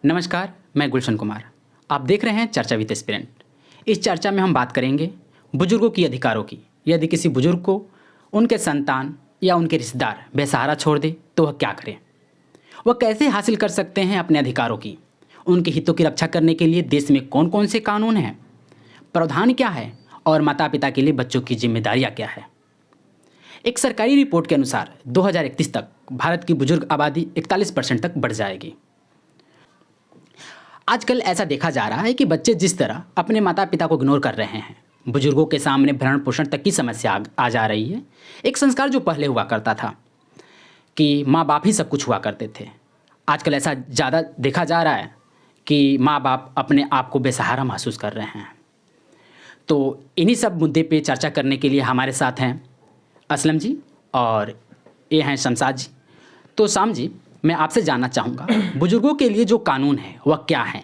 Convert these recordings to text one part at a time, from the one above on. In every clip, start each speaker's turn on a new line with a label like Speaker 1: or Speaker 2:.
Speaker 1: नमस्कार, मैं गुलशन कुमार। आप देख रहे हैं चर्चा विद एस्पिरेंट। इस चर्चा में हम बात करेंगे बुजुर्गों की अधिकारों की। यदि किसी बुजुर्ग को उनके संतान या उनके रिश्तेदार बेसहारा छोड़ दे तो वह क्या करें, वह कैसे हासिल कर सकते हैं अपने अधिकारों की, उनके हितों की रक्षा करने के लिए देश में कौन कौन से कानून हैं, प्रावधान क्या है और माता पिता के लिए बच्चों की जिम्मेदारियाँ क्या है। एक सरकारी रिपोर्ट के अनुसार 2031 तक भारत की बुजुर्ग आबादी 41% तक बढ़ जाएगी। आजकल ऐसा देखा जा रहा है कि बच्चे जिस तरह अपने माता पिता को इग्नोर कर रहे हैं, बुजुर्गों के सामने भरण पोषण तक की समस्या आ जा रही है। एक संस्कार जो पहले हुआ करता था कि माँ बाप ही सब कुछ हुआ करते थे, आजकल ऐसा ज़्यादा देखा जा रहा है कि माँ बाप अपने आप को बेसहारा महसूस कर रहे हैं। तो इन्हीं सब मुद्दे पे चर्चा करने के लिए हमारे साथ हैं असलम जी और ये हैं शमशाद जी। तो शाम जी, मैं आपसे जानना चाहूँगा, बुजुर्गों के लिए जो कानून है वह क्या है,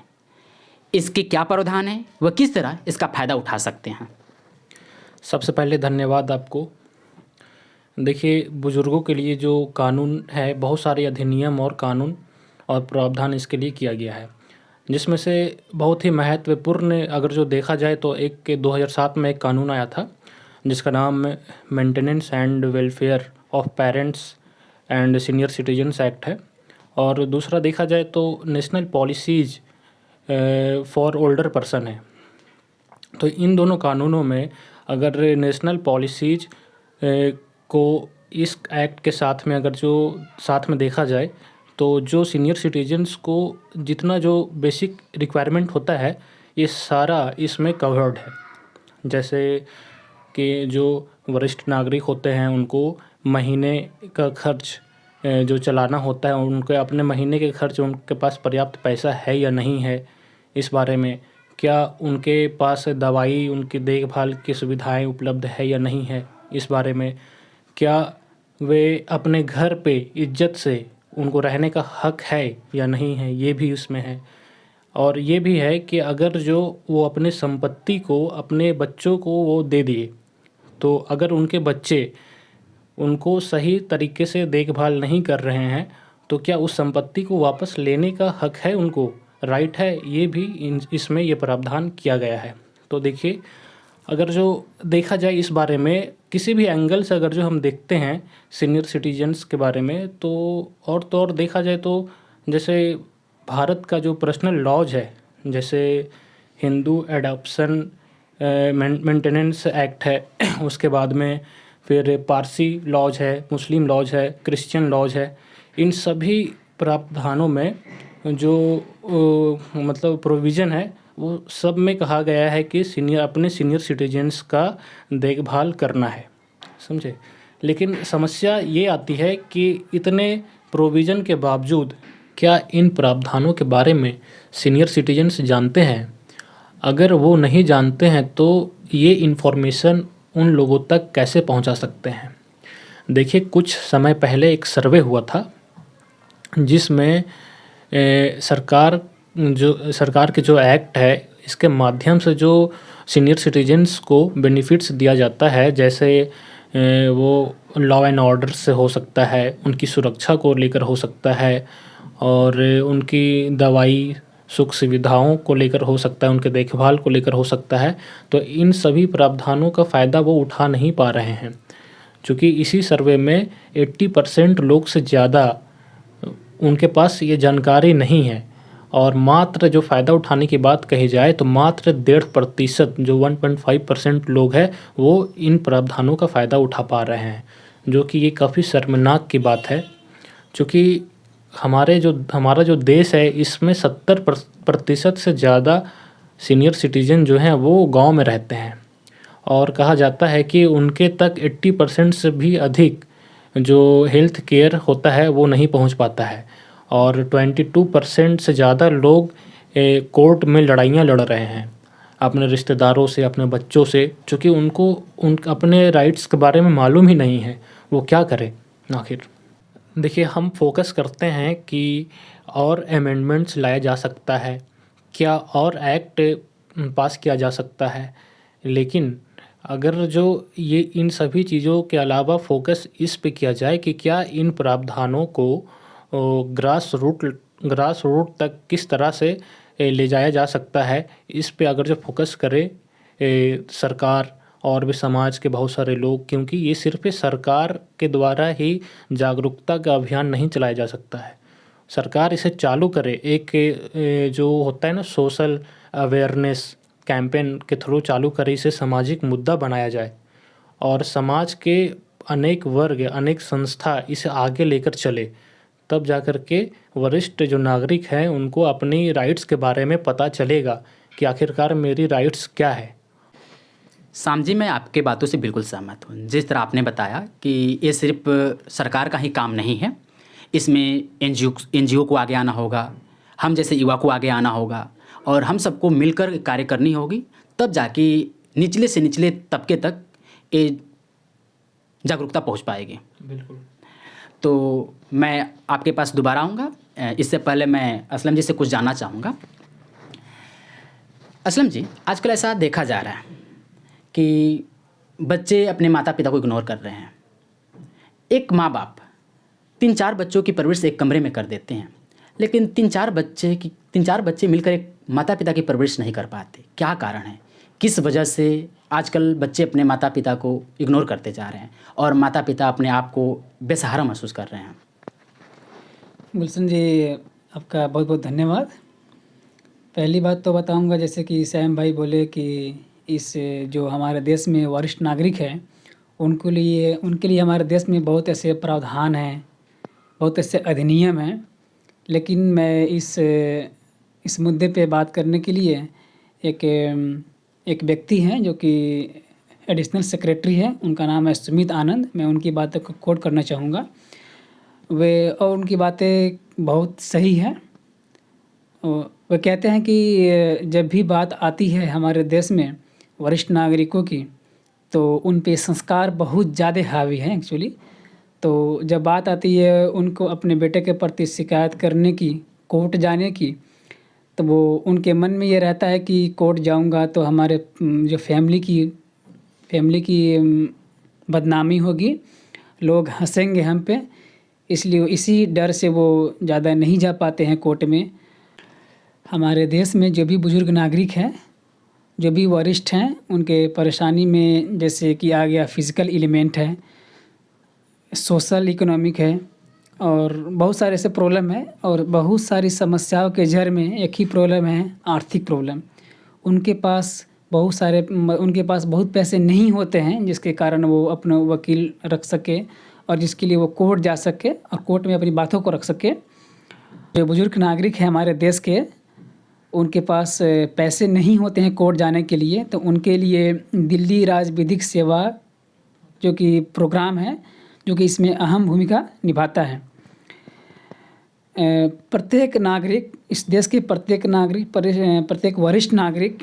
Speaker 1: इसके क्या प्रावधान है, वह किस तरह इसका फ़ायदा उठा सकते हैं।
Speaker 2: सबसे पहले धन्यवाद आपको। देखिए, बुज़ुर्गों के लिए जो कानून है, बहुत सारे अधिनियम और कानून और प्रावधान इसके लिए किया गया है, जिसमें से बहुत ही महत्वपूर्ण अगर जो देखा जाए तो एक के 2007 में एक कानून आया था जिसका नाम maintenance and welfare of parents and senior citizens act है। और दूसरा देखा जाए तो national policies for older person है। तो इन दोनों कानूनों में अगर नेशनल पॉलिसीज़ को इस एक्ट के साथ में अगर जो साथ में देखा जाए तो जो सीनियर सिटीजन्स को जितना जो बेसिक रिक्वायरमेंट होता है ये सारा इसमें कवर्ड है। जैसे कि जो वरिष्ठ नागरिक होते हैं उनको महीने का खर्च जो चलाना होता है, उनके अपने महीने के खर्च उनके पास पर्याप्त पैसा है या नहीं है, इस बारे में क्या उनके पास दवाई उनकी देखभाल की सुविधाएं उपलब्ध है या नहीं है, इस बारे में क्या वे अपने घर पे इज्जत से उनको रहने का हक है या नहीं है, ये भी उसमें है। और ये भी है कि अगर जो वो अपने संपत्ति को अपने बच्चों को वो दे दिए तो अगर उनके बच्चे उनको सही तरीके से देखभाल नहीं कर रहे हैं तो क्या उस संपत्ति को वापस लेने का हक है, उनको राइट है, ये भी इसमें ये प्रावधान किया गया है। तो देखिए, अगर जो देखा जाए इस बारे में किसी भी एंगल से अगर जो हम देखते हैं सीनियर सिटीजन्स के बारे में तो और देखा जाए तो जैसे भारत का जो पर्सनल लॉज है, जैसे हिंदू एडॉप्शन मेंटेनेंस एक्ट है, उसके बाद में फिर पारसी लॉज है, मुस्लिम लॉज है, क्रिश्चियन लॉज है। इन सभी प्रावधानों में जो मतलब प्रोविज़न है वो सब में कहा गया है कि अपने सीनियर सिटीजन्स का देखभाल करना है, समझे। लेकिन समस्या ये आती है कि इतने प्रोविज़न के बावजूद क्या इन प्रावधानों के बारे में सीनियर सिटीजन्स जानते हैं। अगर वो नहीं जानते हैं तो ये इन्फॉर्मेशन उन लोगों तक कैसे पहुंचा सकते हैं। देखिए, कुछ समय पहले एक सर्वे हुआ था जिसमें सरकार के जो एक्ट है इसके माध्यम से जो सीनियर सिटीजन्स को बेनिफिट्स दिया जाता है, जैसे वो लॉ एंड ऑर्डर से हो सकता है, उनकी सुरक्षा को लेकर हो सकता है, और उनकी दवाई सुख सुविधाओं को लेकर हो सकता है, उनके देखभाल को लेकर हो सकता है। तो इन सभी प्रावधानों का फ़ायदा वो उठा नहीं पा रहे हैं, क्योंकि इसी सर्वे में 80% लोग से ज़्यादा उनके पास ये जानकारी नहीं है। और मात्र जो फ़ायदा उठाने की बात कही जाए तो मात्र 1.5% जो 1.5% लोग हैं वो इन प्रावधानों का फ़ायदा उठा पा रहे हैं, जो कि ये काफ़ी शर्मनाक की बात है। क्योंकि हमारा जो देश है इसमें 70% से ज़्यादा सीनियर सिटीजन जो हैं वो गांव में रहते हैं, और कहा जाता है कि उनके तक 80% से भी अधिक जो हेल्थ केयर होता है वो नहीं पहुंच पाता है, और 22% से ज़्यादा लोग कोर्ट में लड़ाइयाँ लड़ रहे हैं अपने रिश्तेदारों से, अपने बच्चों से, क्योंकि उनको अपने राइट्स के बारे में मालूम ही नहीं है, वो क्या करें आखिर। देखिए, हम फोकस करते हैं कि और अमेंडमेंट्स लाया जा सकता है, क्या और एक्ट पास किया जा सकता है, लेकिन अगर जो ये इन सभी चीज़ों के अलावा फोकस इस पे किया जाए कि क्या इन प्रावधानों को ग्रास रूट ग्रास रूट तक किस तरह से ले जाया जा सकता है, इस पे अगर जो फोकस करे सरकार और भी समाज के बहुत सारे लोग, क्योंकि ये सिर्फ सरकार के द्वारा ही जागरूकता का अभियान नहीं चलाया जा सकता है। सरकार इसे चालू करे, एक जो होता है ना सोशल अवेयरनेस कैंपेन के थ्रू चालू करे, इसे सामाजिक मुद्दा बनाया जाए और समाज के अनेक वर्ग, अनेक संस्था इसे आगे लेकर चले, तब जाकर के वरिष्ठ जो नागरिक हैं उनको अपनी राइट्स के बारे में पता चलेगा कि आखिरकार मेरी राइट्स क्या है।
Speaker 1: शाम जी, मैं आपके बातों से बिल्कुल सहमत हूँ। जिस तरह आपने बताया कि ये सिर्फ सरकार का ही काम नहीं है, इसमें एनजीओ को आगे आना होगा, हम जैसे युवा को आगे आना होगा और हम सबको मिलकर कार्य करनी होगी, तब जाके निचले से निचले तबके तक ये जागरूकता पहुंच पाएगी।
Speaker 2: बिल्कुल।
Speaker 1: तो मैं आपके पास दोबारा आऊँगा। इससे पहले मैं असलम जी से कुछ जानना चाहूँगा। असलम जी, आजकल ऐसा देखा जा रहा है कि बच्चे अपने माता पिता को इग्नोर कर रहे हैं। एक माँ बाप 3-4 बच्चों की परवरिश एक कमरे में कर देते हैं, लेकिन 3-4 बच्चे मिलकर एक माता पिता की परवरिश नहीं कर पाते। क्या कारण है? किस वजह से आजकल बच्चे अपने माता पिता को इग्नोर करते जा रहे हैं और माता पिता अपने आप को बेसहारा महसूस कर रहे हैं?
Speaker 3: गुलशन जी, आपका बहुत बहुत धन्यवाद। पहली बात तो बताऊंगा, जैसे कि सैम भाई बोले कि इस जो हमारे देश में वरिष्ठ नागरिक हैं उनके लिए हमारे देश में बहुत ऐसे प्रावधान हैं, बहुत ऐसे अधिनियम हैं, लेकिन मैं इस मुद्दे पे बात करने के लिए एक व्यक्ति हैं जो कि एडिशनल सेक्रेटरी है, उनका नाम है सुमित आनंद। मैं उनकी बातों को कोट करना चाहूँगा। और उनकी बातें बहुत सही हैं। वे कहते हैं कि जब भी बात आती है हमारे देश में वरिष्ठ नागरिकों की, तो उन पे संस्कार बहुत ज़्यादा हावी हैं एक्चुअली। तो जब बात आती है उनको अपने बेटे के प्रति शिकायत करने की, कोर्ट जाने की, तो वो उनके मन में ये रहता है कि कोर्ट जाऊंगा तो हमारे जो फैमिली की बदनामी होगी, लोग हंसेंगे हम पे, इसलिए इसी डर से वो ज़्यादा नहीं जा पाते हैं कोर्ट में। हमारे देश में जो भी बुजुर्ग नागरिक हैं, जो भी वरिष्ठ हैं, उनके परेशानी में जैसे कि आ गया फिज़िकल एलिमेंट है, सोशल इकोनॉमिक है और बहुत सारे ऐसे प्रॉब्लम है। और बहुत सारी समस्याओं के जड़ में एक ही प्रॉब्लम है, आर्थिक प्रॉब्लम। उनके पास बहुत पैसे नहीं होते हैं जिसके कारण वो अपना वकील रख सके और जिसके लिए वो कोर्ट जा सके और कोर्ट में अपनी बातों को रख सके। जो बुजुर्ग नागरिक हैं हमारे देश के, उनके पास पैसे नहीं होते हैं कोर्ट जाने के लिए, तो उनके लिए दिल्ली राज्य विधिक सेवा जो कि प्रोग्राम है, जो कि इसमें अहम भूमिका निभाता है। प्रत्येक नागरिक, इस देश के प्रत्येक वरिष्ठ नागरिक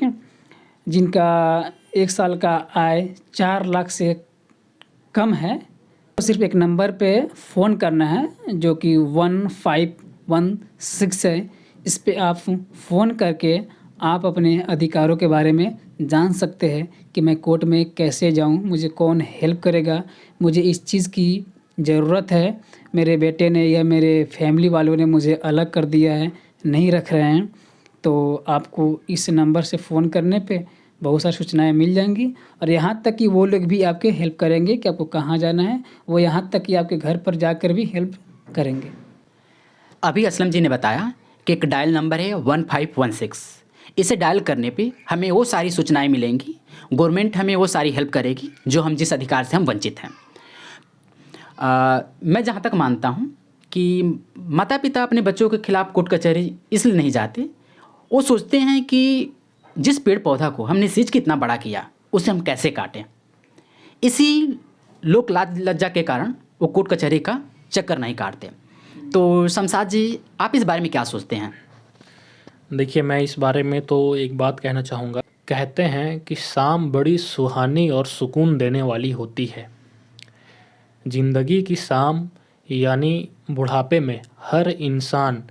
Speaker 3: जिनका 1 साल का आय 4 लाख से कम है, तो सिर्फ एक नंबर पे फ़ोन करना है जो कि 1516 है। इस पे आप फ़ोन करके आप अपने अधिकारों के बारे में जान सकते हैं कि मैं कोर्ट में कैसे जाऊं, मुझे कौन हेल्प करेगा, मुझे इस चीज़ की ज़रूरत है, मेरे बेटे ने या मेरे फैमिली वालों ने मुझे अलग कर दिया है, नहीं रख रहे हैं। तो आपको इस नंबर से फ़ोन करने पे बहुत सारी सूचनाएं मिल जाएंगी और यहाँ तक कि वो लोग भी आपके हेल्प करेंगे कि आपको कहाँ जाना है। वो यहाँ तक कि आपके घर पर जाकर भी हेल्प करेंगे।
Speaker 1: अभी असलम जी ने बताया कि एक डायल नंबर है 1516। इसे डायल करने पे हमें वो सारी सूचनाएं मिलेंगी, गवर्नमेंट हमें वो सारी हेल्प करेगी जो हम जिस अधिकार से हम वंचित हैं। मैं जहाँ तक मानता हूँ कि माता पिता अपने बच्चों के खिलाफ कोर्ट कचहरी इसलिए नहीं जाते, वो सोचते हैं कि जिस पेड़ पौधा को हमने सींच के इतना बड़ा किया उसे हम कैसे काटें। इसी लोक लाज लज्जा के कारण वो कोर्ट कचहरी का चक्कर नहीं काटते। तो शमशाद जी, आप इस बारे में क्या सोचते हैं?
Speaker 2: देखिए, मैं इस बारे में तो एक बात कहना चाहूँगा। कहते हैं कि शाम बड़ी सुहानी और सुकून देने वाली होती है। ज़िंदगी की शाम यानी बुढ़ापे में हर इंसान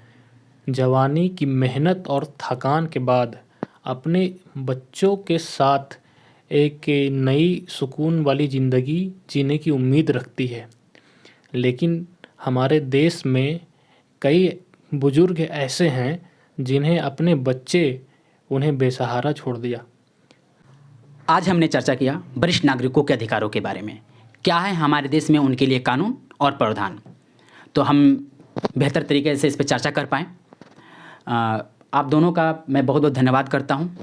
Speaker 2: जवानी की मेहनत और थकान के बाद अपने बच्चों के साथ एक नई सुकून वाली ज़िंदगी जीने की उम्मीद रखती है। लेकिन हमारे देश में कई बुजुर्ग ऐसे हैं जिन्हें अपने बच्चे उन्हें बेसहारा छोड़ दिया।
Speaker 1: आज हमने चर्चा किया वरिष्ठ नागरिकों के अधिकारों के बारे में, क्या है हमारे देश में उनके लिए कानून और प्रावधान, तो हम बेहतर तरीके से इस पर चर्चा कर पाएँ। आप दोनों का मैं बहुत बहुत धन्यवाद करता हूँ।